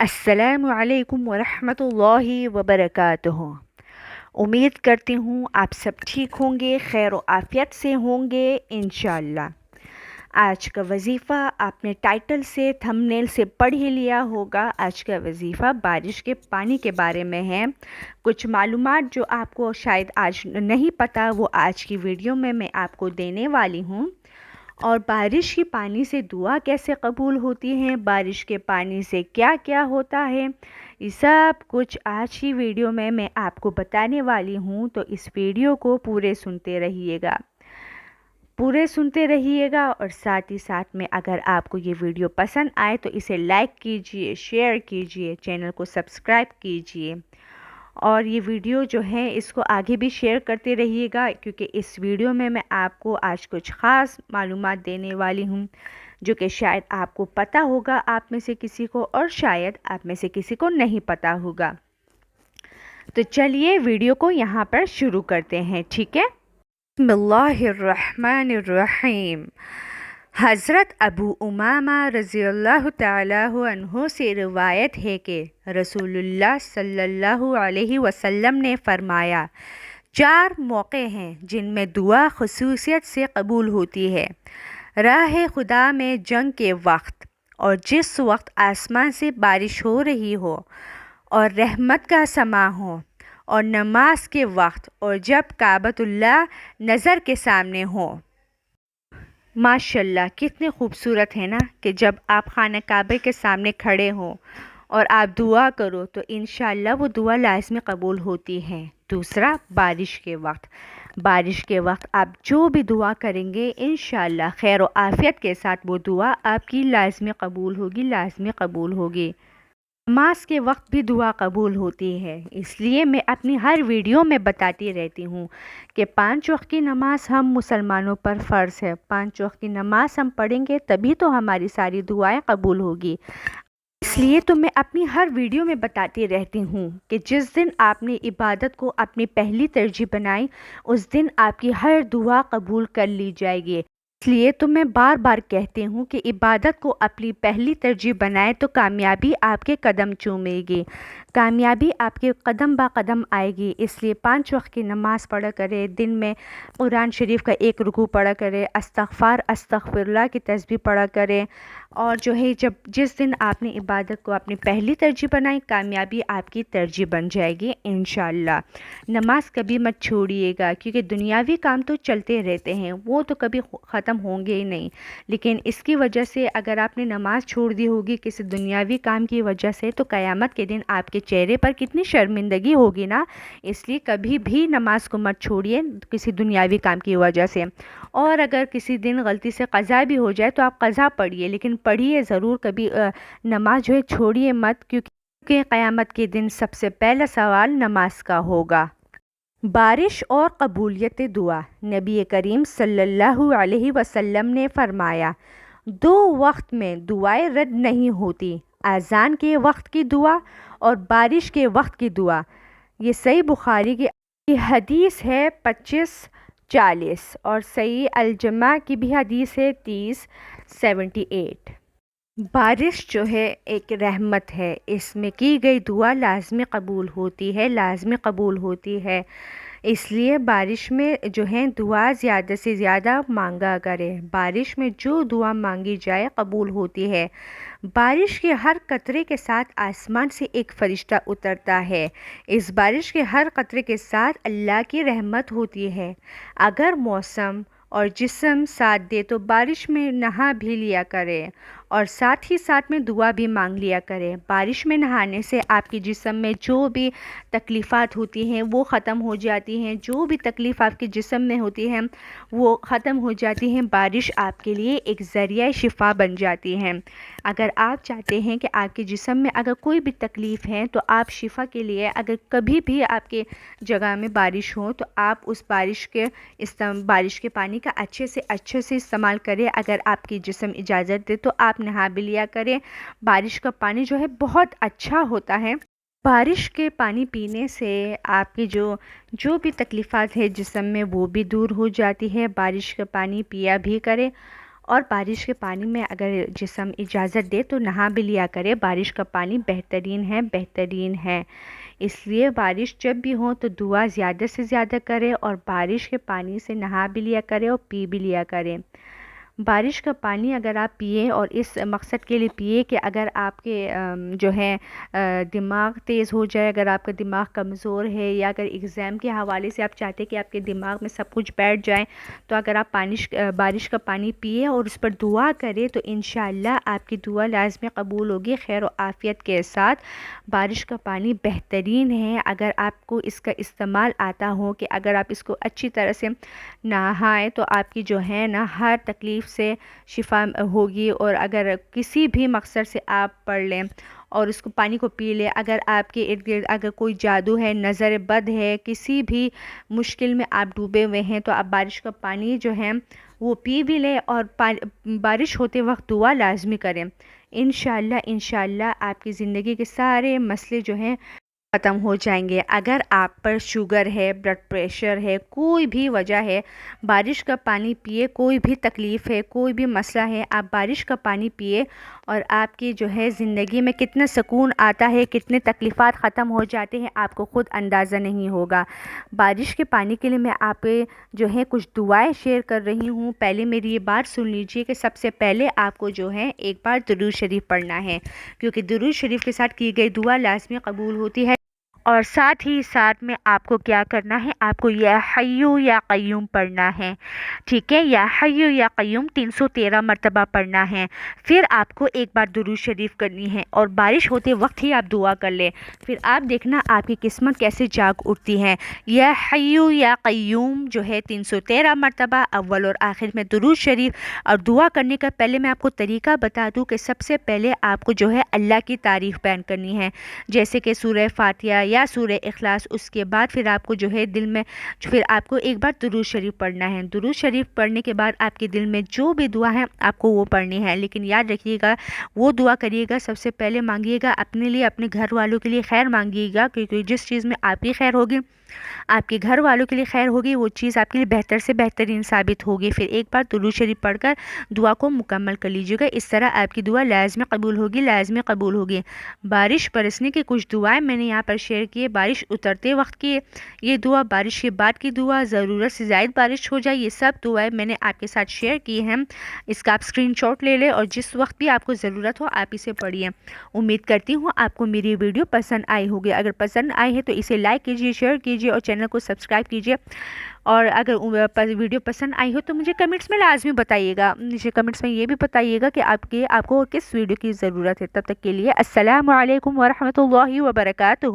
अस्सलामु अलैकुम वरहमतुल्लाहि वबरकातुहू। उम्मीद करती हूँ आप सब ठीक होंगे, खैर व आफ़ियत से होंगे इंशाअल्लाह। आज का वजीफ़ा आपने टाइटल से, थंबनेल से पढ़ ही लिया होगा। आज का वजीफ़ा बारिश के पानी के बारे में है। कुछ मालूमात जो आपको शायद आज नहीं पता, वो आज की वीडियो में मैं आपको देने वाली हूँ। और बारिश के पानी से दुआ कैसे कबूल होती है, बारिश के पानी से क्या क्या होता है, ये सब कुछ आज की वीडियो में मैं आपको बताने वाली हूँ। तो इस वीडियो को पूरे सुनते रहिएगा और साथ ही साथ में अगर आपको ये वीडियो पसंद आए तो इसे लाइक कीजिए, शेयर कीजिए, चैनल को सब्सक्राइब कीजिए और ये वीडियो जो है इसको आगे भी शेयर करते रहिएगा, क्योंकि इस वीडियो में मैं आपको आज कुछ ख़ास मालूमात देने वाली हूँ जो कि शायद आपको पता होगा आप में से किसी को, और शायद आप में से किसी को नहीं पता होगा। तो चलिए वीडियो को यहाँ पर शुरू करते हैं, ठीक है। बिस्मिल्लाहिर्रहमानिर्रहीम। हज़रत अबू उमामा रज़ियल्लाहु ताला अन्हु से रिवायत है कि रसूलुल्लाह सल्लल्लाहु अलैहि वसल्लम ने फरमाया, 4 मौक़े हैं जिनमें दुआ ख़ुसूसियत से कबूल होती है। राह खुदा में जंग के वक्त, और जिस वक्त आसमान से बारिश हो रही हो और रहमत का समा हो, और नमाज के वक्त, और जब काबतुल्लाह नज़र के सामने हो। माशाल्लाह, कितने खूबसूरत है ना कि जब आप खाना काबे के सामने खड़े हो और आप दुआ करो तो इंशाअल्लाह वो दुआ लाज़मी कबूल होती है। दूसरा, बारिश के वक्त आप जो भी दुआ करेंगे इंशाअल्लाह खैर व आफ़ियत के साथ वो दुआ आपकी लाज़मी कबूल होगी। नमाज के वक्त भी दुआ कबूल होती है, इसलिए मैं अपनी हर वीडियो में बताती रहती हूँ कि 5 वक्त की नमाज हम मुसलमानों पर फ़र्ज़ है। 5 वक्त की नमाज हम पढ़ेंगे तभी तो हमारी सारी दुआएं कबूल होगी। इसलिए तो मैं अपनी हर वीडियो में बताती रहती हूँ कि जिस दिन आपने इबादत को अपनी पहली तरजीह बनाई, उस दिन आपकी हर दुआ कबूल कर ली जाएगी। इसलिए तो मैं बार बार कहती हूँ कि इबादत को अपनी पहली तरजीह बनाए तो कामयाबी आपके कदम चूमेगी, कामयाबी आपके कदम बा कदम आएगी। इसलिए 5 वक्त की नमाज़ पढ़ा करें, दिन में कुरान शरीफ का 1 रुकू पढ़ा करें, अस्तग़फ़िरुल्लाह की तस्बीह पढ़ा करें। और जो है जिस दिन आपने इबादत को अपनी पहली तरजीह बनाई, कामयाबी आपकी तरजीह बन जाएगी इंशाअल्लाह। नमाज कभी मत छोड़िएगा, क्योंकि दुनियावी काम तो चलते रहते हैं, वो तो कभी ख़त्म होंगे ही नहीं। लेकिन इसकी वजह से अगर आपने नमाज छोड़ दी होगी किसी दुनियावी काम की वजह से, तो क़यामत के दिन आपके चेहरे पर कितनी शर्मिंदगी होगी ना। इसलिए कभी भी नमाज को मत छोड़िए किसी दुनियावी काम की वजह से। और अगर किसी दिन गलती से क़ज़ा भी हो जाए तो आप क़ज़ा पढ़िए, लेकिन पढ़िए ज़रूर, कभी नमाज जो है छोड़िए मत, क्योंकि क़यामत के दिन सबसे पहला सवाल नमाज का होगा। बारिश और कबूलियत दुआ। नबी करीम सल्लल्लाहु अलैहि वसल्लम ने फरमाया, 2 वक्त में दुआएं रद्द नहीं होती, अज़ान के वक्त की दुआ और बारिश के वक्त की दुआ। ये सही बुखारी की हदीस है 25-40, और सही अल-जमा की भी हदीस है 30-78। बारिश जो है एक रहमत है, इसमें की गई दुआ लाज़मी कबूल होती है। इसलिए बारिश में जो है दुआ ज़्यादा से ज़्यादा मांगा करें। बारिश में जो दुआ मांगी जाए कबूल होती है। बारिश के हर कतरे के साथ आसमान से एक फ़रिश्ता उतरता है। इस बारिश के हर कतरे के साथ अल्लाह की रहमत होती है। अगर मौसम और जिस्म साथ दे तो बारिश में नहा भी लिया करें और साथ ही साथ में दुआ भी मांग लिया करें। बारिश में नहाने से आपके जिस्म में जो भी तकलीफ़ात होती हैं वो ख़त्म हो जाती हैं, जो भी तकलीफ़ आपके जिस्म में होती हैं वो ख़त्म हो जाती हैं। बारिश आपके लिए एक ज़रिया शिफा बन जाती है। अगर आप चाहते हैं कि आपके जिस्म में अगर कोई भी तकलीफ़ है तो आप शिफा के लिए अगर कभी भी आपके जगह में बारिश हो तो आप उस बारिश के पानी का अच्छे से इस्तेमाल करें। अगर आपकी जिस्म इजाज़त दे तो आप नहा भी लिया करें। बारिश का पानी जो है बहुत अच्छा होता है। बारिश के पानी पीने से आपकी जो भी तकलीफ़ात है जिस्म में वो भी दूर हो जाती है। बारिश का पानी पिया भी करें اور بارش کے پانی میں اگر جسم اجازت دے تو نہا بھی لیا کرے۔ بارش کا پانی بہترین ہے۔ اس لیے بارش جب بھی ہو تو دعا زیادہ سے زیادہ کرے اور بارش کے پانی سے نہا بھی لیا کرے اور پی بھی لیا کرے۔ بارش کا پانی اگر آپ پئیں اور اس مقصد کے لیے پئیں کہ اگر آپ کے جو ہے دماغ تیز ہو جائے، اگر آپ کا دماغ کمزور ہے، یا اگر ایگزام کے حوالے سے آپ چاہتے ہیں کہ آپ کے دماغ میں سب کچھ بیٹھ جائے، تو اگر آپ بارش کا پانی پئیں اور اس پر دعا کریں تو انشاءاللہ آپ کی دعا لازمی قبول ہوگی خیر و عافیت کے ساتھ۔ بارش کا پانی بہترین ہے اگر آپ کو اس کا استعمال آتا ہو، کہ اگر آپ اس کو اچھی طرح سے نہائیں تو آپ کی جو ہے نا ہر تکلیف سے شفا ہوگی۔ اور اگر کسی بھی مقصد سے آپ پڑھ لیں اور اس کو پانی کو پی لیں، اگر آپ کے ارد گرد اگر کوئی جادو ہے، نظر بد ہے، کسی بھی مشکل میں آپ ڈوبے ہوئے ہیں، تو آپ بارش کا پانی جو ہے وہ پی بھی لیں اور بارش ہوتے وقت دعا لازمی کریں۔ انشاءاللہ آپ کی زندگی کے سارے مسئلے جو ہیں ختم ہو جائیں گے۔ اگر آپ پر شوگر ہے، بلڈ پریشر ہے، کوئی بھی وجہ ہے، بارش کا پانی پیے۔ کوئی بھی تکلیف ہے، کوئی بھی مسئلہ ہے، آپ بارش کا پانی پیے اور آپ کی جو ہے زندگی میں کتنا سکون آتا ہے، کتنے تکلیفات ختم ہو جاتے ہیں، آپ کو خود اندازہ نہیں ہوگا۔ بارش کے پانی کے لیے میں آپ جو ہے کچھ دعائیں شیئر کر رہی ہوں۔ پہلے میری یہ بات سن لیجئے کہ سب سے پہلے آپ کو جو ہے ایک بار درود شریف پڑھنا ہے، کیونکہ درود شریف کے ساتھ کی گئی دعا لازمی قبول ہوتی ہے۔ اور ساتھ ہی ساتھ میں آپ کو کیا کرنا ہے، آپ کو یا حیو یا قیوم پڑھنا ہے، ٹھیک ہے؟ یا حیو یا قیوم 313 مرتبہ پڑھنا ہے۔ پھر آپ کو ایک بار درود شریف کرنی ہے اور بارش ہوتے وقت ہی آپ دعا کر لیں۔ پھر آپ دیکھنا آپ کی قسمت کیسے جاگ اٹھتی ہے۔ یا حیو یا قیوم جو ہے 313 مرتبہ اول اور آخر میں درود شریف۔ اور دعا کرنے کا پہلے میں آپ کو طریقہ بتا دوں کہ سب سے پہلے آپ کو جو ہے اللہ کی تعریف بیان کرنی ہے، جیسے کہ سورہ فاتحہ یا سورہ اخلاص۔ اس کے بعد پھر آپ کو جو ہے دل میں پھر آپ کو ایک بار درود شریف پڑھنا ہے۔ درود شریف پڑھنے کے بعد آپ کے دل میں جو بھی دعا ہے آپ کو وہ پڑھنی ہے، لیکن یاد رکھیے گا وہ دعا کریے گا سب سے پہلے مانگیے گا اپنے لیے، اپنے گھر والوں کے لیے خیر مانگیے گا، کیونکہ جس چیز میں آپ کی خیر ہوگی، آپ کے گھر والوں کے لیے خیر ہوگی، وہ چیز آپ کے لیے بہتر سے بہترین ثابت ہوگی۔ پھر ایک بار درود شریف پڑھ کر دعا کو مکمل کر لیجیے گا، اس طرح آپ کی دعا لازمی قبول ہوگی۔ بارش برسنے کی کچھ دعائیں میں نے یہاں پر شیئر کی ہے۔ بارش اترتے وقت کی یہ دعا، بارش کے بعد کی دعا، ضرورت سے زائد بارش ہو جائے، یہ سب دعائیں میں نے آپ کے ساتھ شیئر کی ہیں۔ اس کا آپ اسکرین شاٹ لے لیں اور جس وقت بھی آپ کو ضرورت ہو آپ اسے پڑھیے۔ امید کرتی ہوں آپ کو میری ویڈیو پسند آئی ہوگی۔ اگر پسند آئی ہے تو اسے لائک کیجیے، شیئر کیجیے اور چینل کو سبسکرائب کیجیے۔ اور اگر ویڈیو پسند آئی ہو تو مجھے کمنٹس میں لازمی بتائیے گا، مجھے کمنٹس میں یہ بھی بتائیے گا کہ آپ کو کس ویڈیو کی ضرورت ہے۔ تب تک کے لیے السلام علیکم ورحمۃ اللہ وبرکاتہ۔